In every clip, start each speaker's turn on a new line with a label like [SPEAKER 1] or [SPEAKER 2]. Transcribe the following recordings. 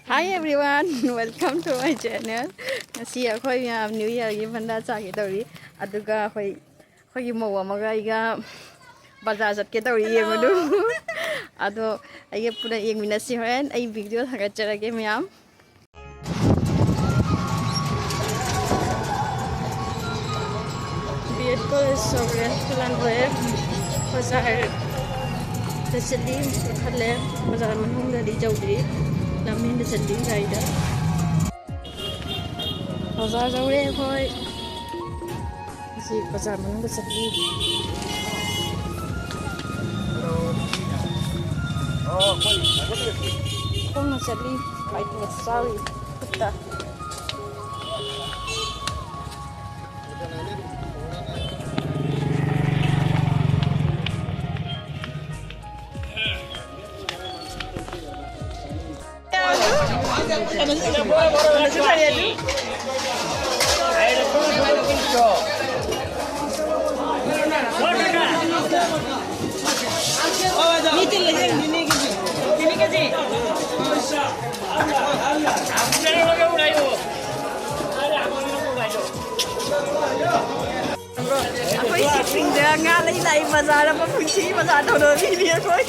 [SPEAKER 1] Hi everyone, welcome to my channel. Ngasi akhoi ya New Year gi banda cha ke tawri aduga khoi gi mo amaga iga bazar jat ke tawri yengadu ado ai pura yengminasi hoen ai video thagat charage myam BEd College Sogre Plan Boy bazar Taslim khale bazar manhung da di jawdri lamin da sandi gaida bazar jawre khoi si bazar manhung da sandi không là sandi phải tuột sorry kutta Aku isi dengan lagi bazar apa kunci bazar tahu dulu dia koi.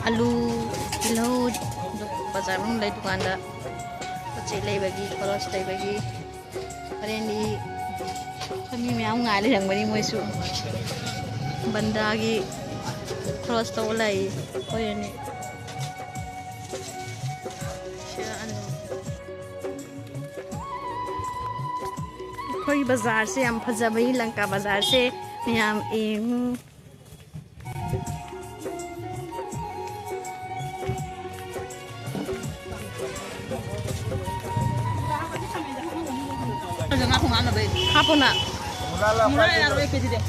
[SPEAKER 1] Alu kilo bazar mung lai dukan dah kecil lai bagi kalau sedai bagi hari ini kami memang ngalih yang beri muisu banda lagi terus tahu lai oh ini कोई बाजार से हम फजाबई लंका बाजार से हम M apa nak? Mulai ya roy kedi deh.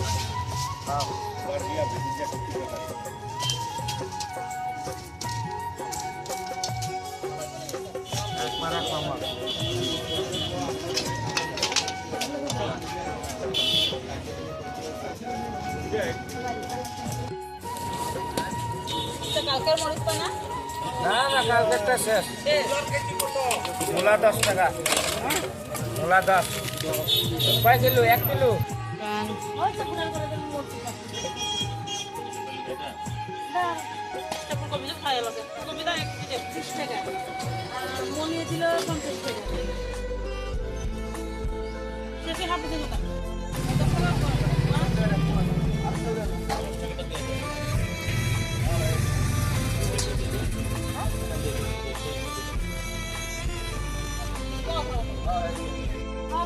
[SPEAKER 1] Kalker mau lupa na?
[SPEAKER 2] Nah, kalker tes. Mula 10 টাকা। Mula 10। Berapa kilo? 1 kilo.
[SPEAKER 1] Kan.
[SPEAKER 3] Oh, sebulan করে দেন মোট টাকা। না, তারপর কবি যে খায় লাগে। কবিটা 1 কেজি 30 টাকা। আর মনিয়ে ছিল 50 টাকা। শেষে হাফ দিন না।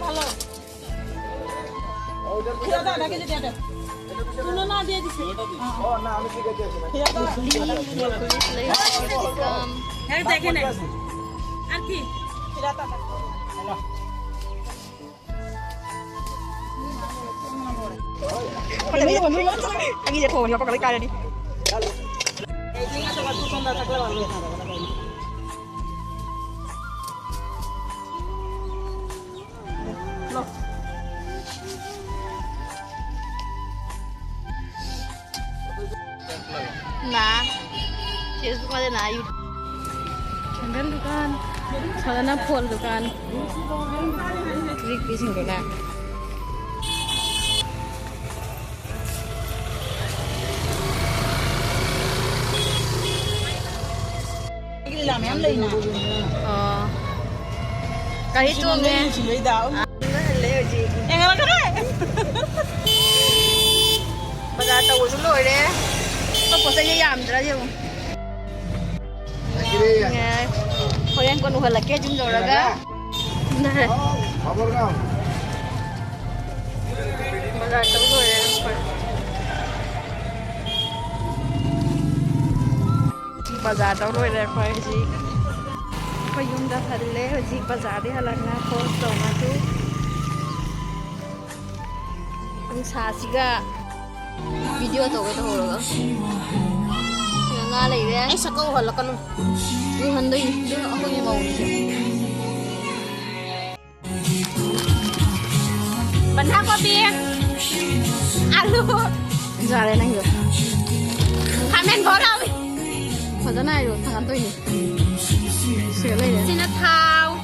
[SPEAKER 3] ভালো দাদা নাকি যদি এটা শুনো না দিয়ে দিছি
[SPEAKER 2] ও না আমি ঠিক আছে
[SPEAKER 3] হ্যাঁ দেখেন আর কি রাতা
[SPEAKER 1] Lagi je phone, apa kali kaya ni?
[SPEAKER 3] এই দিকে তো কত সুন্দর থাকলে ভালো হতো
[SPEAKER 1] Nah, Facebook ada na YouTube. Sandal dukan, sarana phone dukan. Klik pising ko na.
[SPEAKER 3] làm em lấy nào
[SPEAKER 1] Kahit tu nghe.
[SPEAKER 3] lấy đảo
[SPEAKER 1] Lấy ở gì?
[SPEAKER 3] em nghe cái đấy
[SPEAKER 1] Bây giờ tàu xuống rồi đấy. Có có sẽ giảm ra chứ. Nghe. Hồi anh còn hồi là kia chúng rồi đó. Này.
[SPEAKER 2] খবর নাও
[SPEAKER 1] Bây giờ tàu rồi đấy. Bazaar tàu rồi đấy phải gì? Phải dùng đã thật lẽ gì bazaar đi hay là ngã phố tàu mà chú. Ang sasiga video to ito holo. Yung nga lấy đấy.
[SPEAKER 3] Anh sẽ câu hỏi là con
[SPEAKER 1] Đi hơn đi, không có gì màu gì.
[SPEAKER 3] bánh thác qua bia alo
[SPEAKER 1] Ra đây anh rồi.
[SPEAKER 3] thằng men có đâu
[SPEAKER 1] Khỏi ra này rồi, thằng ăn tôi nhỉ. Sửa lấy đấy.
[SPEAKER 3] xin nó thao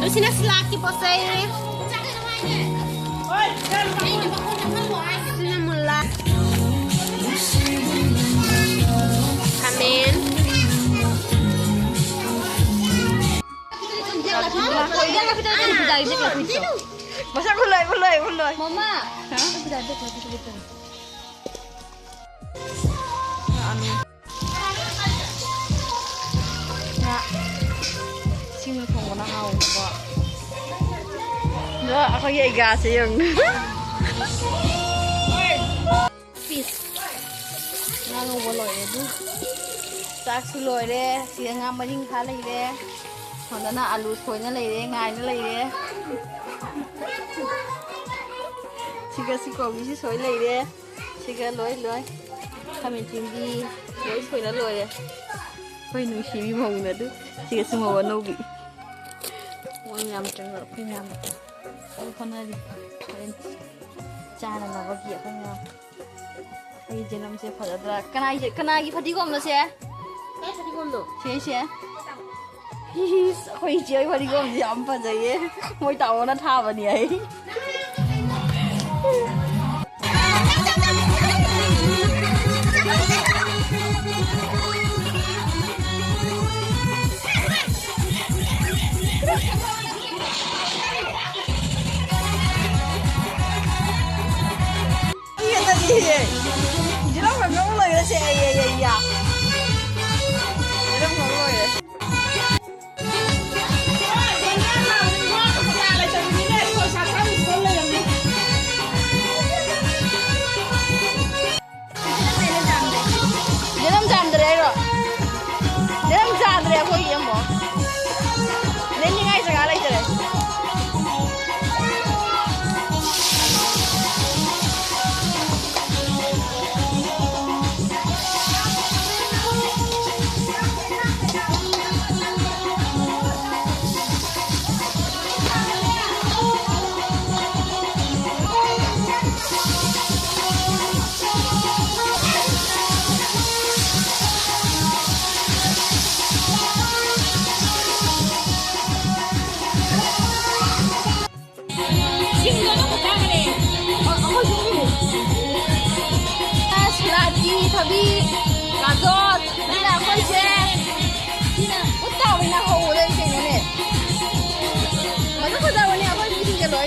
[SPEAKER 3] nó xin nó slack ki po say xin nó mula amen
[SPEAKER 1] Jangan kita jadi budaya dek lah itu. Masa kulai. Mama. Hah? Budaya dek lah itu. Anu. Ya. Sini kong ko na ako ba. No, ako yung gas yung. Fish. Nang waloy du. Tak suloy de, siya nga maring khalay de. Còn đó là alu xôi nó lấy đấy, ngài nó lấy đấy. Chị cái xí cổ bị xôi lấy đấy. Chị cái lối. Tham mình chim đi, lối xôi nó lối đấy. Hơi nuôi xí bị mông nữa đó. Chị cái xí màu vào nâu bị. Ôi nhầm chẳng ngờ, phải nhầm. Ôi con này đi. Cha là nó có kia không nhầm. Hay chị làm xe phải ra. Cái này phải đi gom nó xe.
[SPEAKER 3] cái sẽ đi con được
[SPEAKER 1] xe. Khôi chơi phải đi gom gì ấm phải vậy. Mỗi tàu nó tha vào đấy. Iya tadi. Jangan ngomong lagi lah saya ya. Jangan ngomong lagi. Aku yang mau. Nenek ngai segala itu deh. Tapi gazot, tidak kunci, tidak. Utau ini aku udah di sini nih. Masa kau tahu ni apa di sini loh?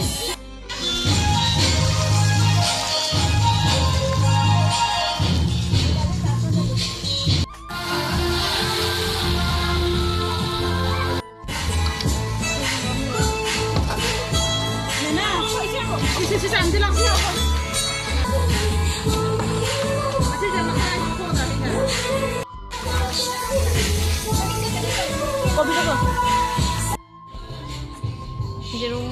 [SPEAKER 3] Nena, sisi sambil langsung kopi apa?
[SPEAKER 1] Jeruk.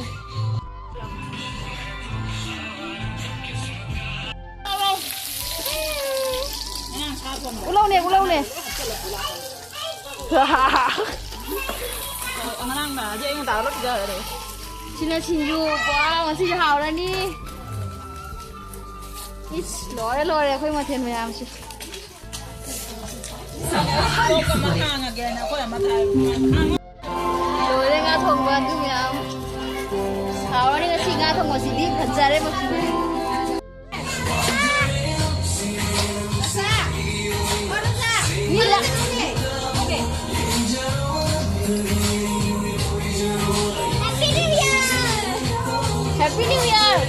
[SPEAKER 1] Ulau nih.
[SPEAKER 3] Orang dah aja yang tahu lo juga ada.
[SPEAKER 1] Cina cinju, wah masih jauh lah nih. Lore, aku yang mati macam sih.
[SPEAKER 3] Aku ke makan lagi, aku yang makan.
[SPEAKER 1] Lore nggak tahu bantu ya. Awalnya nggak sih nggak tahu masih di kejar maksudnya. Gila. Oke. Happy New Year.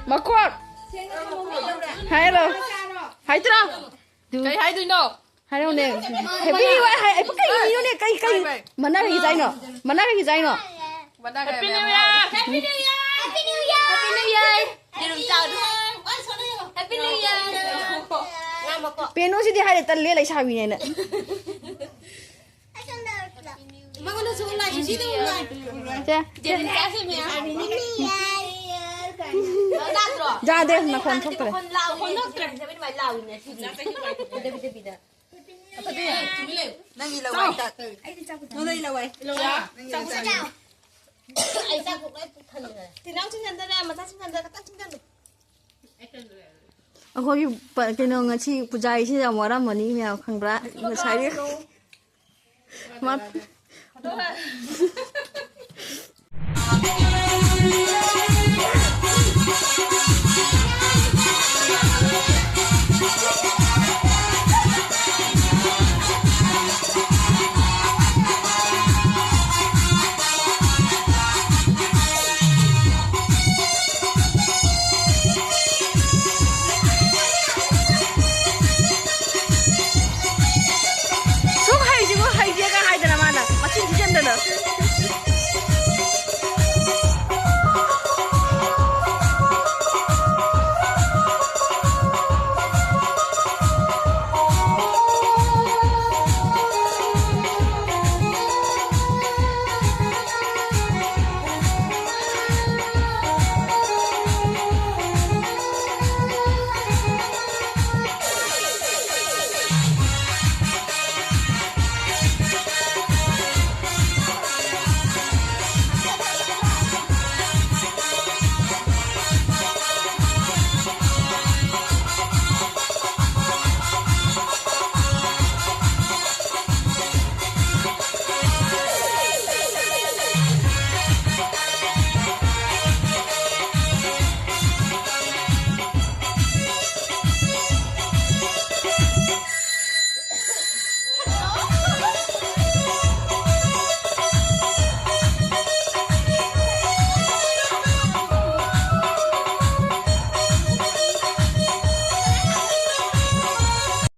[SPEAKER 1] Mà con. Hay rồi. Hay chưa?
[SPEAKER 3] Cái hay tôi đâu?
[SPEAKER 1] hai đâu nè happy new year hai cái gì nữa nè cái mình đang cái gì nó mình đang cái gì nó
[SPEAKER 3] Happy New Year. Happy New Year. Happy New Year. Happy New Year. Đi đừng chào nữa. Happy New Year.
[SPEAKER 1] piano sih dia hai tan le lại sao vậy nè
[SPEAKER 3] Mang con xuống lại chỉ đâu lại.
[SPEAKER 1] cha
[SPEAKER 3] Giờ đi cá xem nhá. Happy New Year.
[SPEAKER 1] ra đây nó không sốc rồi
[SPEAKER 3] Con lao con nước trần sẽ bên ngoài lao nè. Đây đây đây.
[SPEAKER 4] Nang ilaw ay ta. Nó đây ilaw ay.
[SPEAKER 3] Chào chào. Ai ra cũng đấy thân rồi. Thì nấu trứng gà ra mà ta trứng gà ra ta trứng gà được.
[SPEAKER 1] cái cái nó chi pujai chi là mora money mèo khang bra nó sai đi mà